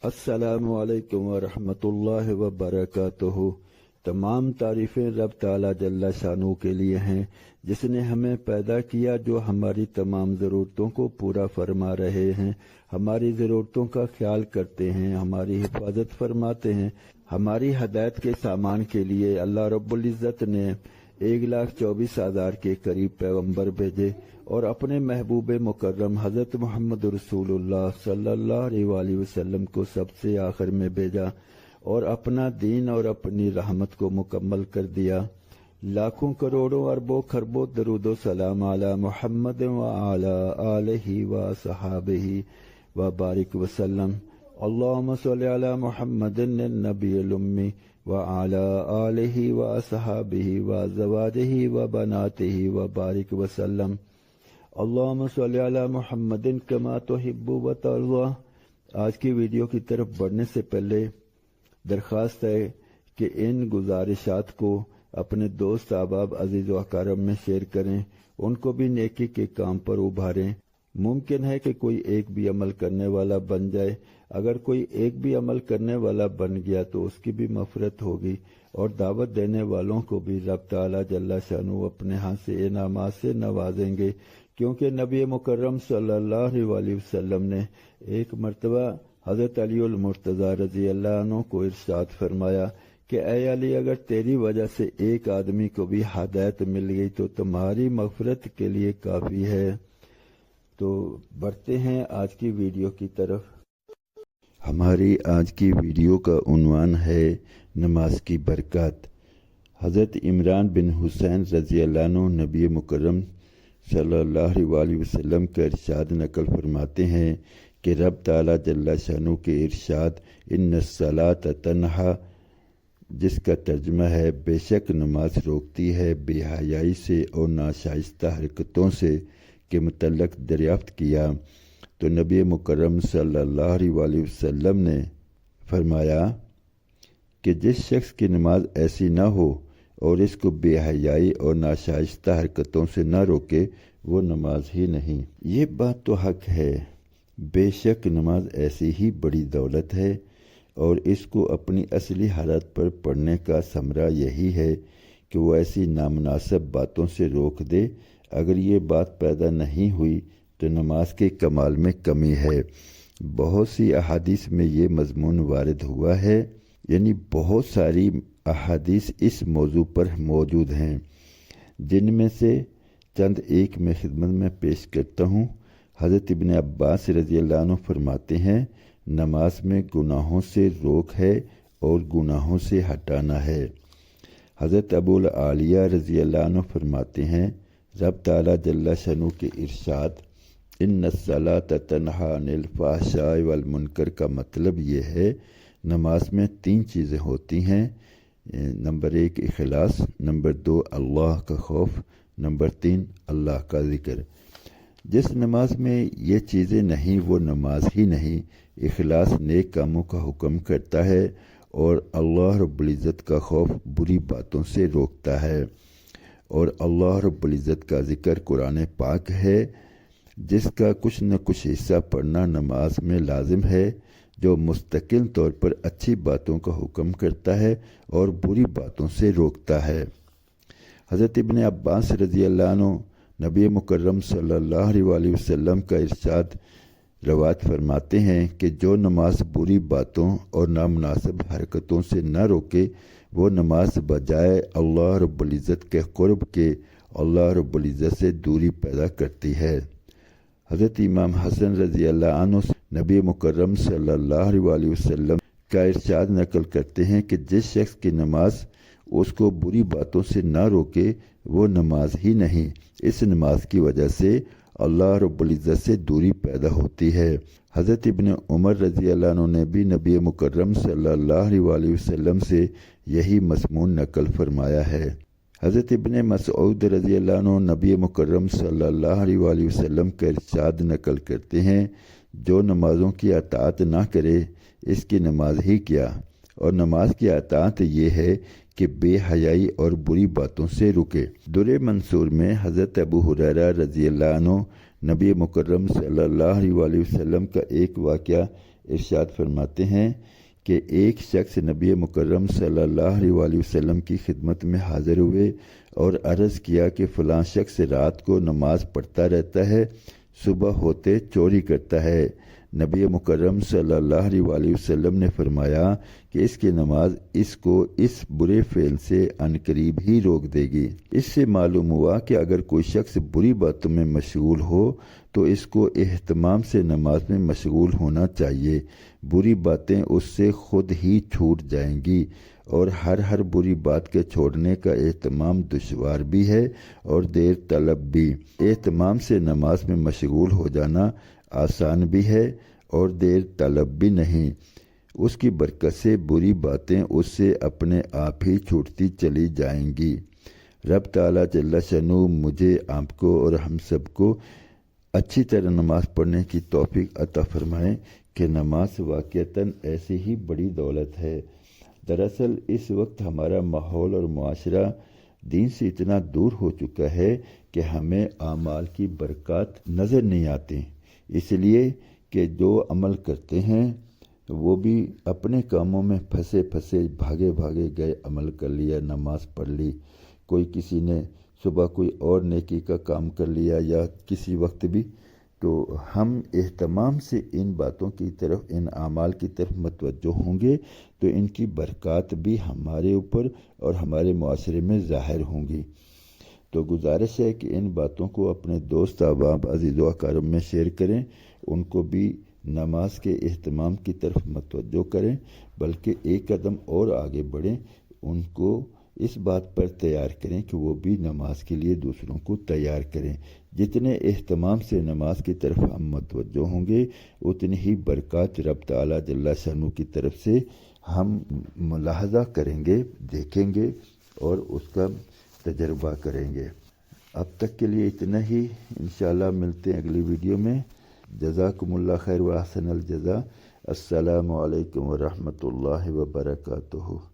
السلام علیکم ورحمۃ اللہ وبرکاتہ۔ تمام تعریفیں رب تعالیٰ جل شانہ کے لیے ہیں، جس نے ہمیں پیدا کیا، جو ہماری تمام ضرورتوں کو پورا فرما رہے ہیں، ہماری ضرورتوں کا خیال کرتے ہیں، ہماری حفاظت فرماتے ہیں۔ ہماری ہدایت کے سامان کے لیے اللہ رب العزت نے 1,24,000 کے قریب پیغمبر بھیجے اور اپنے محبوب مکرم حضرت محمد رسول اللہ صلی اللہ علیہ وآلہ وسلم کو سب سے آخر میں بھیجا اور اپنا دین اور اپنی رحمت کو مکمل کر دیا۔ لاکھوں کروڑوں اربوں خربوں درود و سلام علی محمد وعلی آلہ وصحابہ وبارک وسلم۔ اللہم صلی علی محمد النبی الامی وعلی آلہ وصحابہ وازواجہ وبناتہ وبارک وسلم۔ اللہم صلی علی محمد کما تحب وترضی۔ آج کی ویڈیو کی طرف بڑھنے سے پہلے درخواست ہے کہ ان گزارشات کو اپنے دوست احباب عزیز و اقارب میں شیئر کریں، ان کو بھی نیکی کے کام پر ابھاریں۔ ممکن ہے کہ کوئی ایک بھی عمل کرنے والا بن جائے، اگر کوئی ایک بھی عمل کرنے والا بن گیا تو اس کی بھی مغفرت ہوگی، اور دعوت دینے والوں کو بھی رب تعالیٰ جل شانہ اپنے ہاتھ سے انعامات سے نوازیں گے، کیونکہ نبی مکرم صلی اللہ علیہ وسلم نے ایک مرتبہ حضرت علی المرتضیٰ رضی اللہ عنہ کو ارشاد فرمایا کہ اے علی، اگر تیری وجہ سے ایک آدمی کو بھی ہدایت مل گئی تو تمہاری مغفرت کے لیے کافی ہے۔ تو بڑھتے ہیں آج کی ویڈیو کی طرف۔ ہماری آج کی ویڈیو کا عنوان ہے نماز کی برکات۔ حضرت عمران بن حسین رضی اللہ عنہ نبی مکرم صلی اللہ علیہ وسلم کا ارشاد نقل فرماتے ہیں کہ رب تعالیٰ جل شانہ کے ارشاد ان الصلاۃ تنہا، جس کا ترجمہ ہے بے شک نماز روکتی ہے بے حیائی سے اور ناشائستہ حرکتوں سے کے متعلق دریافت کیا تو نبی مکرم صلی اللہ علیہ وسلم نے فرمایا کہ جس شخص کی نماز ایسی نہ ہو اور اس کو بے حیائی اور ناشائستہ حرکتوں سے نہ روکے، وہ نماز ہی نہیں۔ یہ بات تو حق ہے، بے شک نماز ایسی ہی بڑی دولت ہے، اور اس کو اپنی اصلی حالت پر پڑھنے کا ثمرہ یہی ہے کہ وہ ایسی نامناسب باتوں سے روک دے۔ اگر یہ بات پیدا نہیں ہوئی تو نماز کے کمال میں کمی ہے۔ بہت سی احادیث میں یہ مضمون وارد ہوا ہے، یعنی بہت ساری احادیث اس موضوع پر موجود ہیں، جن میں سے چند ایک میں خدمت میں پیش کرتا ہوں۔ حضرت ابن عباس رضی اللہ عنہ فرماتے ہیں نماز میں گناہوں سے روک ہے اور گناہوں سے ہٹانا ہے۔ حضرت ابو العالیہ رضی اللہ عنہ فرماتے ہیں رب تعالیٰ جل شانہ کے ارشاد ان الصلاۃ تنہی عن الفحشاء والمنکر کا مطلب یہ ہے نماز میں 3 چیزیں ہوتی ہیں، نمبر 1 اخلاص، نمبر 2 اللہ کا خوف، نمبر 3 اللہ کا ذکر۔ جس نماز میں یہ چیزیں نہیں وہ نماز ہی نہیں۔ اخلاص نیک کاموں کا حکم کرتا ہے اور اللہ رب العزت کا خوف بری باتوں سے روکتا ہے، اور اللہ رب العزت کا ذکر قرآن پاک ہے، جس کا کچھ نہ کچھ حصہ پڑھنا نماز میں لازم ہے، جو مستقل طور پر اچھی باتوں کا حکم کرتا ہے اور بری باتوں سے روکتا ہے۔ حضرت ابن عباس رضی اللہ عنہ نبی مکرم صلی اللہ علیہ وسلم کا ارشاد روایت فرماتے ہیں کہ جو نماز بری باتوں اور نامناسب حرکتوں سے نہ روکے، وہ نماز بجائے اللہ رب العزت کے قرب کے اللہ رب العزت سے دوری پیدا کرتی ہے۔ حضرت امام حسن رضی اللہ عنہ نبی مکرم صلی اللہ علیہ وسلم کا ارشاد نقل کرتے ہیں کہ جس شخص کی نماز اس کو بری باتوں سے نہ روکے وہ نماز ہی نہیں، اس نماز کی وجہ سے اللہ رب العزت سے دوری پیدا ہوتی ہے۔ حضرت ابن عمر رضی اللہ عنہ نے بھی نبی مکرم صلی اللہ علیہ وسلم سے یہی مضمون نقل فرمایا ہے۔ حضرت ابن مسعود رضی اللہ عنہ نبی مکرم صلی اللہ علیہ وسلم کا ارشاد نقل کرتے ہیں جو نمازوں کی اطاعت نہ کرے اس کی نماز ہی کیا، اور نماز کی اطاعت یہ ہے کہ بے حیائی اور بری باتوں سے رکے۔ در منصور میں حضرت ابو ہریرہ رضی اللہ عنہ نبی مکرم صلی اللہ علیہ وسلم کا ایک واقعہ ارشاد فرماتے ہیں کہ ایک شخص نبی مکرم صلی اللہ علیہ وسلم کی خدمت میں حاضر ہوئے اور عرض کیا کہ فلاں شخص رات کو نماز پڑھتا رہتا ہے، صبح ہوتے چوری کرتا ہے۔ نبی مکرم صلی اللہ علیہ وسلم نے فرمایا کہ اس کی نماز اس کو اس برے فعل سے عنقریب ہی روک دے گی۔ اس سے معلوم ہوا کہ اگر کوئی شخص بری باتوں میں مشغول ہو تو اس کو اہتمام سے نماز میں مشغول ہونا چاہیے، بری باتیں اس سے خود ہی چھوٹ جائیں گی، اور ہر بری بات کے چھوڑنے کا اہتمام دشوار بھی ہے اور دیر طلب بھی۔ اہتمام سے نماز میں مشغول ہو جانا آسان بھی ہے اور دیر طلب بھی نہیں۔ اس کی برکت سے بری باتیں اس سے اپنے آپ ہی چھوٹتی چلی جائیں گی۔ رب تعالیٰ جل شانہ مجھے، آپ کو اور ہم سب کو اچھی طرح نماز پڑھنے کی توفیق عطا فرمائے کہ نماز واقعتاً ایسی ہی بڑی دولت ہے۔ دراصل اس وقت ہمارا ماحول اور معاشرہ دین سے اتنا دور ہو چکا ہے کہ ہمیں اعمال کی برکات نظر نہیں آتی، اس لیے کہ جو عمل کرتے ہیں وہ بھی اپنے کاموں میں پھنسے بھاگے گئے عمل کر لیا، نماز پڑھ لی، کوئی کسی نے صبح کوئی اور نیکی کا کام کر لیا یا کسی وقت بھی، تو ہم اہتمام سے ان باتوں کی طرف، ان اعمال کی طرف متوجہ ہوں گے تو ان کی برکات بھی ہمارے اوپر اور ہمارے معاشرے میں ظاہر ہوں گی۔ تو گزارش ہے کہ ان باتوں کو اپنے دوست احباب عزیز و اقارب میں شیئر کریں، ان کو بھی نماز کے اہتمام کی طرف متوجہ کریں، بلکہ ایک قدم اور آگے بڑھیں، ان کو اس بات پر تیار کریں کہ وہ بھی نماز کے لیے دوسروں کو تیار کریں۔ جتنے اہتمام سے نماز کی طرف ہم متوجہ ہوں گے اتنی ہی برکات رب تعالیٰ جل شانہ کی طرف سے ہم ملاحظہ کریں گے، دیکھیں گے اور اس کا تجربہ کریں گے۔ اب تک کے لیے اتنا ہی، انشاءاللہ ملتے ہیں اگلی ویڈیو میں۔ جزاکم اللہ خیر و احسن الجزا۔ السلام علیکم ورحمۃ اللہ وبرکاتہ۔